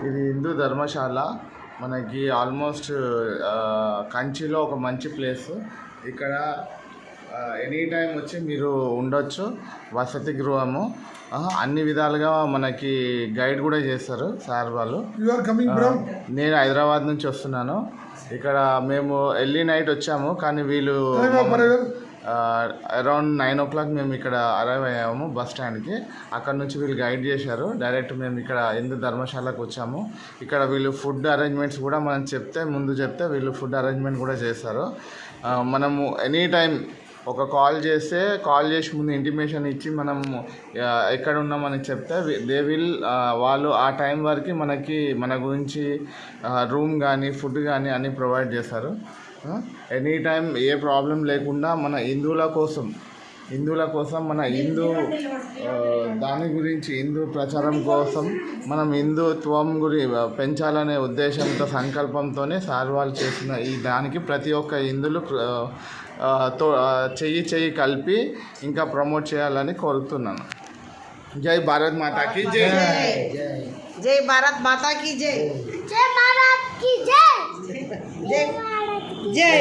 ఇది హిందూ ధర్మశాల. మనకి ఆల్మోస్ట్ కంచిలో ఒక మంచి ప్లేస్. ఇక్కడ ఎనీ టైం వచ్చి మీరు ఉండొచ్చు. వసతి గృహము అన్ని విధాలుగా మనకి గైడ్ కూడా చేస్తారు సార్ వాళ్ళు. నేను హైదరాబాద్ నుంచి వస్తున్నాను. ఇక్కడ మేము ఎర్లీ నైట్ వచ్చాము, కానీ వీళ్ళు అరౌండ్ 9 o'clock మేము ఇక్కడ అరైవ్ అయ్యాము బస్ స్టాండ్కి. అక్కడ నుంచి వీళ్ళు గైడ్ చేశారు. డైరెక్ట్ మేము ఇక్కడ హిందూ ధర్మశాలకు వచ్చాము. ఇక్కడ వీళ్ళు ఫుడ్ అరేంజ్మెంట్స్ కూడా మనం ముందు చెప్తే వీళ్ళు ఫుడ్ అరేంజ్మెంట్ కూడా చేస్తారు. మనము ఎనీ టైం ఒక కాల్ చేసి ముందు ఇంటిమేషన్ ఇచ్చి మనం ఎక్కడ ఉన్నామని చెప్తే వాళ్ళు ఆ టైం వరకు మన గురించి రూమ్ కానీ ఫుడ్ కానీ అన్నీ ప్రొవైడ్ చేస్తారు. ఎనీ టైం ఏ ప్రాబ్లం లేకుండా మన హిందువుల కోసం మన దాని గురించి హిందూ ప్రచారం కోసం మనం హిందుత్వం పెంచాలనే ఉద్దేశంతో సంకల్పంతోనే సార్ వాళ్ళు చేసిన ఈ దానికి ప్రతి ఒక్క హిందువులు చెయ్యి కలిపి ఇంకా ప్రమోట్ చేయాలని కోరుతున్నాను. జై భారత్ మాతా కీ జై. జై భారత్ మాతా కీ జై. జై భారత్ కీ జై. జై.